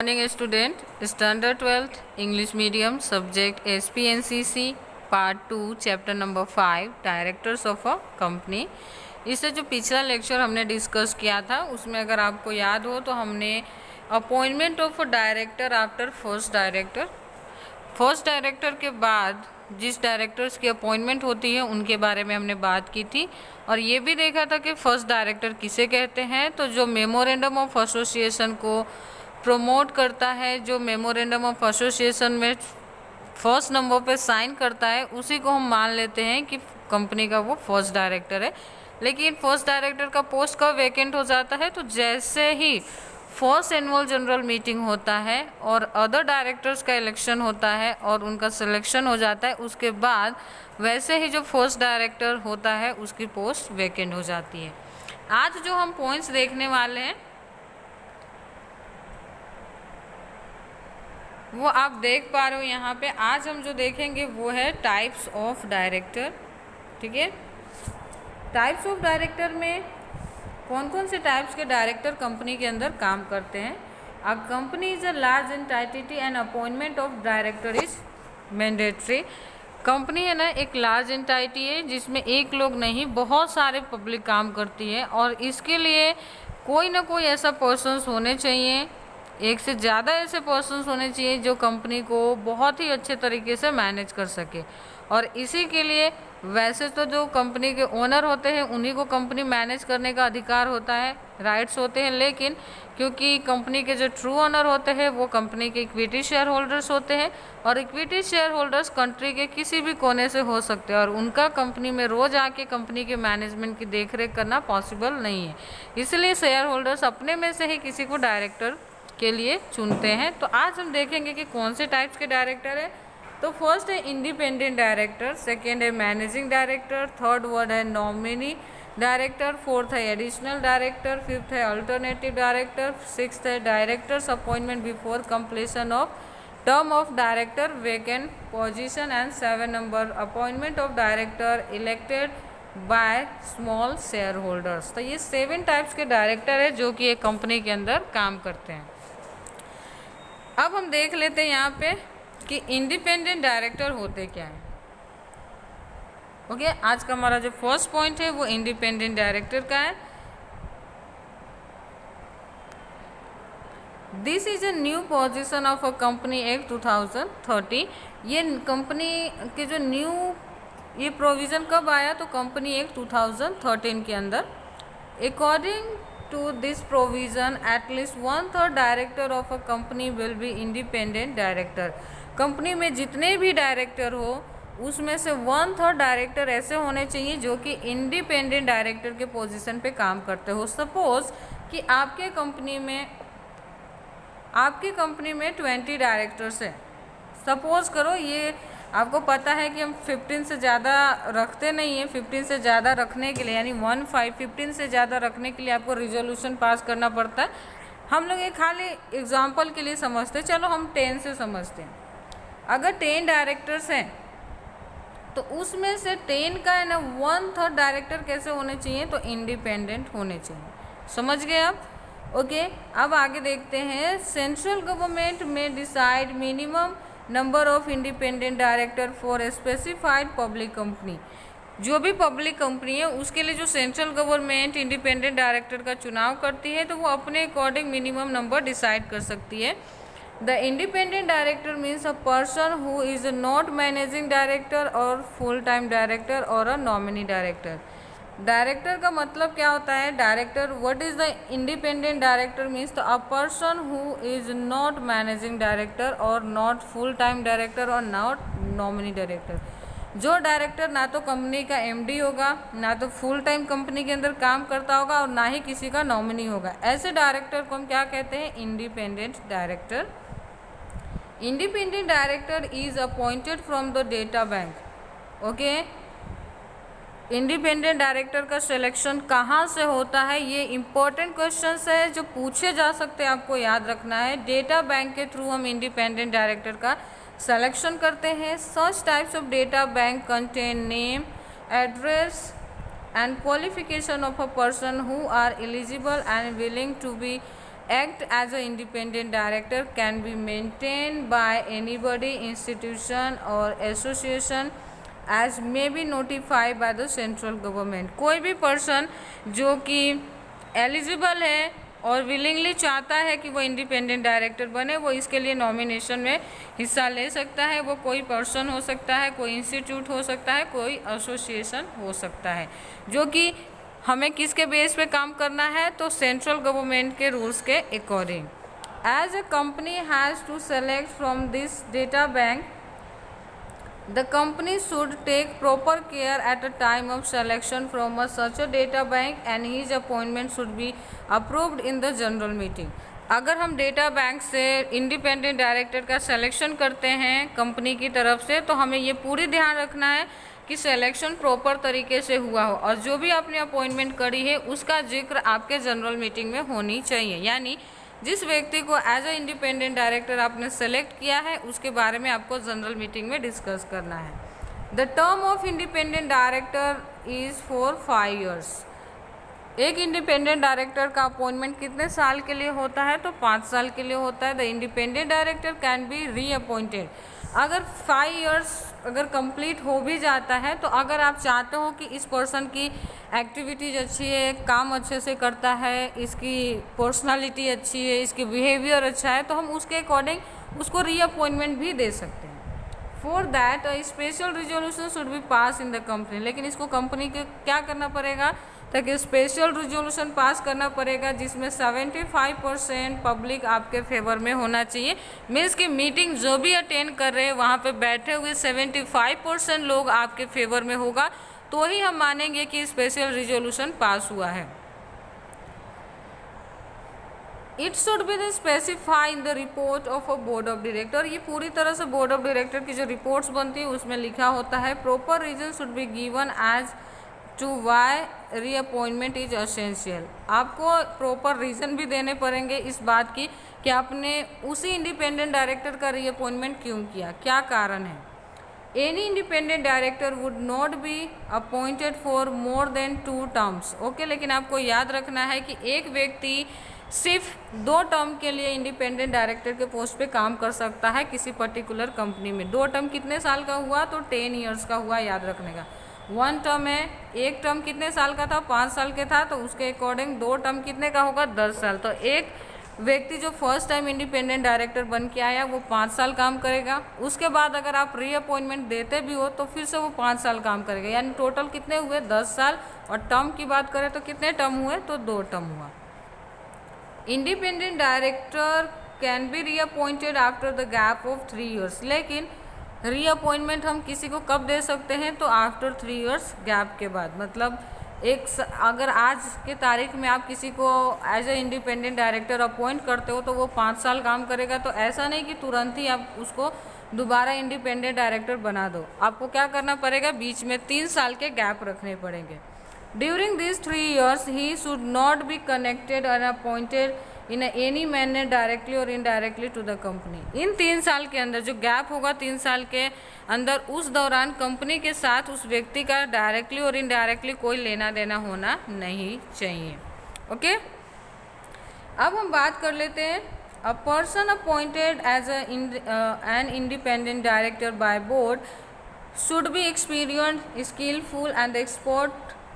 Morning student, standard 12th English medium subject SPNCC part 2 chapter number 5 directors of a company. इससे जो पिछला lecture हमने discuss किया था उसमें अगर आपको याद हो तो हमने appointment of a director after first director के बाद जिस डायरेक्टर्स की अपॉइंटमेंट होती है उनके बारे में हमने बात की थी और ये भी देखा था कि फर्स्ट डायरेक्टर किसे कहते हैं। तो जो मेमोरेंडम ऑफ एसोसिएशन को प्रमोट करता है, जो मेमोरेंडम ऑफ एसोसिएशन में फर्स्ट नंबर पे साइन करता है, उसी को हम मान लेते हैं कि कंपनी का वो फर्स्ट डायरेक्टर है। लेकिन फर्स्ट डायरेक्टर का पोस्ट कब वैकेंट हो जाता है? तो जैसे ही फर्स्ट एनुअल जनरल मीटिंग होता है और अदर डायरेक्टर्स का इलेक्शन होता है और उनका सिलेक्शन हो जाता है, उसके बाद वैसे ही जो फर्स्ट डायरेक्टर होता है उसकी पोस्ट वैकेंट हो जाती है। आज जो हम पॉइंट्स देखने वाले हैं वो आप देख पा रहे हो यहाँ पे। आज हम जो देखेंगे वो है टाइप्स ऑफ डायरेक्टर। ठीक है, टाइप्स ऑफ डायरेक्टर में कौन कौन से टाइप्स के डायरेक्टर कंपनी के अंदर काम करते हैं। A company is a large entity and appointment of director is mandatory. Company है ना, एक लार्ज एंटाइटी है जिसमें एक लोग नहीं बहुत सारे पब्लिक काम करती है और इसके लिए कोई ना कोई ऐसा पर्सन्स होने चाहिए, एक से ज़्यादा ऐसे पर्सन्स होने चाहिए जो कंपनी को बहुत ही अच्छे तरीके से मैनेज कर सके। और इसी के लिए वैसे तो जो कंपनी के ओनर होते हैं उन्हीं को कंपनी मैनेज करने का अधिकार होता है, राइट्स होते हैं, लेकिन क्योंकि कंपनी के जो ट्रू ओनर होते हैं वो कंपनी के इक्विटी शेयर होल्डर्स होते हैं और इक्विटी शेयर होल्डर्स कंट्री के किसी भी कोने से हो सकते हैं और उनका कंपनी में रोज़ आके कंपनी के मैनेजमेंट की देखरेख करना पॉसिबल नहीं है। इसलिए शेयर होल्डर्स अपने में से ही किसी को डायरेक्टर के लिए चुनते हैं। तो आज हम देखेंगे कि कौन से टाइप्स के डायरेक्टर है। तो फर्स्ट है इंडिपेंडेंट डायरेक्टर, सेकेंड है मैनेजिंग डायरेक्टर, थर्ड वर्ड है नॉमिनी डायरेक्टर, फोर्थ है एडिशनल डायरेक्टर, फिफ्थ है अल्टरनेटिव डायरेक्टर, सिक्स्थ है directors appointment before completion of term of director vacant position and 7 number appointment of director elected by small share holders. तो ये 7 types के director है जो कि एक कंपनी के अंदर काम करते हैं। अब हम देख लेते हैं यहाँ पे कि इंडिपेंडेंट डायरेक्टर होते क्या है। ओके, आज का हमारा जो फर्स्ट पॉइंट है वो इंडिपेंडेंट डायरेक्टर का है। This is a new position of a company act 2030। ये कंपनी के जो न्यू ये प्रोविज़न कब आया? तो कंपनी एक्ट 2013 के अंदर। According to this provision at least 1/3 director of a company will be independent director। Company में जितने भी डायरेक्टर हो उसमें से 1/3 डायरेक्टर ऐसे होने चाहिए जो कि इंडिपेंडेंट डायरेक्टर के पोजीशन पे काम करते हो। सपोज कि आपके कंपनी में 20 डायरेक्टर्स हैं। सपोज करो, ये आपको पता है कि हम 15 से ज़्यादा रखते नहीं हैं। 15 से ज़्यादा रखने के लिए यानी 15 से ज़्यादा रखने के लिए आपको रिजोल्यूशन पास करना पड़ता है। हम लोग ये खाली एग्जांपल के लिए समझते हैं, चलो हम 10 से समझते हैं। अगर 10 डायरेक्टर्स हैं तो उसमें से 10 का है ना 1/3 डायरेक्टर कैसे होने चाहिए? तो इंडिपेंडेंट होने चाहिए। समझ गए आप? ओके, अब आगे देखते हैं। सेंट्रल गवर्नमेंट में decide minimum number of independent director for specified public company. जो भी पब्लिक कंपनी है उसके लिए जो सेंट्रल गवर्नमेंट इंडिपेंडेंट डायरेक्टर का चुनाव करती है तो वो अपने अकॉर्डिंग मिनिमम नंबर डिसाइड कर सकती है। The independent director means a person who is not managing director और फुल टाइम डायरेक्टर और अ नॉमिनी डायरेक्टर। डायरेक्टर का मतलब क्या होता है? Director, what is the independent director means a person who is not managing director और not full time director और not nominee director. जो डायरेक्टर ना तो कंपनी का एमडी होगा, ना तो फुल टाइम कंपनी के अंदर काम करता होगा और ना ही किसी का नॉमिनी होगा, ऐसे डायरेक्टर को हम क्या कहते हैं? Independent director. Independent director is appointed from the data bank. Okay, independent director का सिलेक्शन कहाँ से होता है? ये इंपॉर्टेंट क्वेश्चंस है जो पूछे जा सकते हैं, आपको याद रखना है। डेटा बैंक के थ्रू हम इंडिपेंडेंट डायरेक्टर का सिलेक्शन करते हैं। Such types of data bank contain name, address and qualification of a person who are eligible and willing to be act as an independent director can be maintained by anybody, institution or association as may be notified by the central government। कोई भी person जो कि eligible है और willingly चाहता है कि वो इंडिपेंडेंट डायरेक्टर बने, वो इसके लिए नॉमिनेशन में हिस्सा ले सकता है। वो कोई पर्सन हो सकता है, कोई इंस्टीट्यूट हो सकता है, कोई एसोसिएशन हो सकता है, जो कि हमें किसके बेस पे काम करना है, तो सेंट्रल गवर्नमेंट के रूल्स के according. As a company has to select from this data bank, the company should take proper care at a time of selection from such a data bank and his appointment should be approved in the general meeting। अगर हम data bank से independent director का selection करते हैं company की तरफ से, तो हमें ये पूरी ध्यान रखना है कि सिलेक्शन प्रॉपर तरीके से हुआ हो और जो भी आपने अपॉइंटमेंट करी है उसका जिक्र आपके जनरल मीटिंग में होनी चाहिए। यानी जिस व्यक्ति को एज अ इंडिपेंडेंट डायरेक्टर आपने सेलेक्ट किया है उसके बारे में आपको जनरल मीटिंग में डिस्कस करना है। The term of independent director is for 5 years। एक इंडिपेंडेंट डायरेक्टर का अपॉइंटमेंट कितने साल के लिए होता है, तो 5 साल के लिए होता है। The independent director can be reappointed. अगर 5 years अगर कंप्लीट हो भी जाता है, तो अगर आप चाहते हो कि इस पर्सन की एक्टिविटीज़ अच्छी है, काम अच्छे से करता है, इसकी पर्सनालिटी अच्छी है, इसकी बिहेवियर अच्छा है, तो हम उसके अकॉर्डिंग उसको रीअपॉइंटमेंट भी दे सकते हैं। For that a special resolution should be pass in the company. लेकिन इसको कंपनी के क्या करना पड़ेगा, ताकि स्पेशल रिजोल्यूशन पास करना पड़ेगा जिसमें 75% पब्लिक आपके फेवर में होना चाहिए। मीन्स कि मीटिंग जो भी अटेंड कर रहे हैं वहाँ पे बैठे हुए 75% लोग आपके फेवर में होगा, तो ही हम मानेंगे कि स्पेशल रिजोल्यूशन पास हुआ है। It should be specify in the report of a board of director. ये पूरी तरह से बोर्ड ऑफ डायरेक्टर की जो रिपोर्ट्स बनती है उसमें लिखा होता है proper reason should be given as to why reappointment is essential. आपको प्रॉपर रीज़न भी देने पड़ेंगे इस बात की कि आपने उसी इंडिपेंडेंट डायरेक्टर का रीअपॉइंटमेंट क्यों किया, क्या कारण है। Any independent director would not be appointed for more than 2 terms। Okay, लेकिन आपको याद रखना है कि एक व्यक्ति सिर्फ 2 टर्म के लिए इंडिपेंडेंट डायरेक्टर के पोस्ट पे काम कर सकता है किसी पर्टिकुलर कंपनी में। 2 टर्म कितने साल का हुआ, तो 10 years का हुआ, याद रखने का। 1 टर्म है, एक टर्म कितने साल का था, 5 साल के था, तो उसके अकॉर्डिंग 2 टर्म कितने का होगा, 10 साल। तो एक व्यक्ति जो फर्स्ट टाइम इंडिपेंडेंट डायरेक्टर बन के आया वो 5 साल काम करेगा। उसके बाद अगर आप रीअपॉइंटमेंट देते भी हो तो फिर से वो 5 साल काम करेगा, यानी टोटल कितने हुए, 10 साल। और टर्म की बात करें तो कितने टर्म हुए, तो 2 टर्म हुआ। Independent director can be reappointed after the gap of 3 years। लेकिन रीअपॉइंटमेंट हम किसी को कब दे सकते हैं, तो आफ्टर 3 years गैप के बाद। मतलब अगर आज के तारीख में आप किसी को as a independent director appoint करते हो तो वो 5 साल काम करेगा, तो ऐसा नहीं कि तुरंत ही आप उसको दोबारा इंडिपेंडेंट डायरेक्टर बना दो। आपको क्या करना पड़ेगा, बीच में 3 साल के गैप रखने पड़ेंगे। During this 3 years he should not be connected और appointed in any manner directly और इनडायरेक्टली टू द कंपनी। इन 3 साल के अंदर जो गैप होगा 3 साल के अंदर, उस दौरान कंपनी के साथ उस व्यक्ति का डायरेक्टली और इनडायरेक्टली कोई लेना देना होना नहीं चाहिए। ओके, अब हम बात कर लेते हैं a person appointed as an independent director by board should be experienced, skillful and expert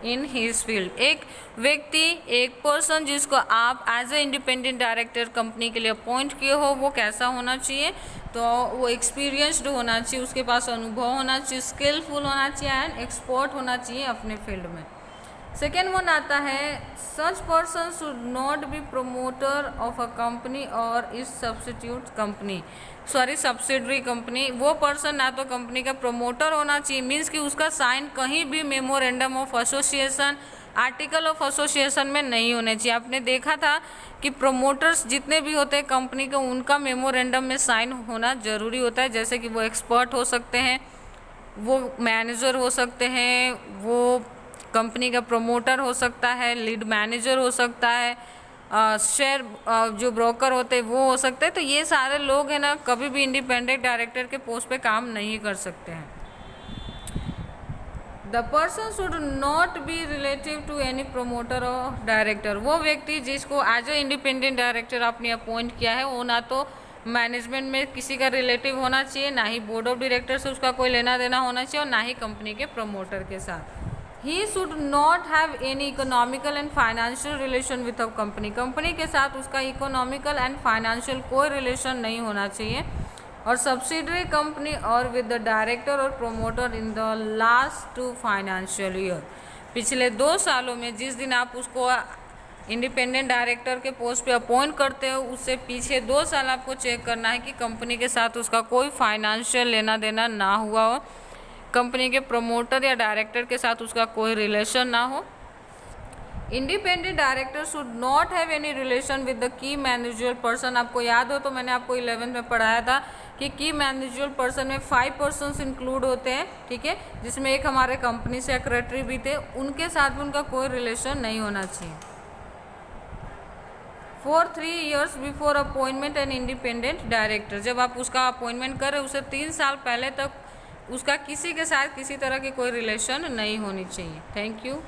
in his field. एक व्यक्ति, एक पर्सन जिसको आप as a independent director company के लिए अपॉइंट किए हो, वो कैसा होना चाहिए, तो वो एक्सपीरियंस्ड होना चाहिए, उसके पास अनुभव होना चाहिए, स्किलफुल होना चाहिए एंड एक्सपर्ट होना चाहिए अपने फील्ड में। सेकेंड वन आता है such person should not B promoter of a company और इज सब्सिडरी कंपनी। वो पर्सन ना तो कंपनी का प्रोमोटर होना चाहिए, मीन्स कि उसका साइन कहीं भी memorandum of association, article of association में नहीं होने चाहिए। आपने देखा था कि प्रोमोटर्स जितने भी होते हैं कंपनी के, उनका मेमोरेंडम में साइन होना ज़रूरी होता है। जैसे कि वो एक्सपर्ट हो सकते हैं, वो मैनेजर हो सकते हैं, वो कंपनी का प्रोमोटर हो सकता है, लीड मैनेजर हो सकता है, शेयर जो ब्रोकर होते हैं वो हो सकते हैं। तो ये सारे लोग हैं ना, कभी भी इंडिपेंडेंट डायरेक्टर के पोस्ट पे काम नहीं कर सकते हैं। The person should not be relative to any promoter और डायरेक्टर। वो व्यक्ति जिसको एज ए इंडिपेंडेंट डायरेक्टर आपने अपॉइंट किया है वो ना तो मैनेजमेंट में किसी का रिलेटिव होना चाहिए, ना ही बोर्ड ऑफ डायरेक्टर से उसका कोई लेना देना होना चाहिए, और ना ही कंपनी के प्रमोटर के साथ। ही should not have any economical and financial relation with a company. Company के साथ उसका इकोनॉमिकल एंड फाइनेंशियल कोई रिलेशन नहीं होना चाहिए। और सब्सिडरी कंपनी और विद द डायरेक्टर और promoter in the last 2 financial year. पिछले 2 सालों में जिस दिन आप उसको इंडिपेंडेंट डायरेक्टर के पोस्ट पे अपॉइंट करते हो उससे पीछे 2 साल आपको चेक करना है कि कंपनी के साथ उसका कोई फाइनेंशियल लेना देना ना हुआ हो, कंपनी के प्रमोटर या डायरेक्टर के साथ उसका कोई रिलेशन ना हो। Independent director should not have any relation with the key manager person. आपको याद हो तो मैंने आपको 11th में पढ़ाया था कि की मैनेजर पर्सन में 5 पर्सन्स इंक्लूड होते हैं, ठीक है, जिसमें एक हमारे कंपनी सेक्रेटरी भी थे, उनके साथ भी उनका कोई रिलेशन नहीं होना चाहिए। For 3 years before appointment and independent director. जब आप उसका अपॉइंटमेंट करें उसे 3 साल पहले तक उसका किसी के साथ किसी तरह की कोई रिलेशन नहीं होनी चाहिए। Thank you.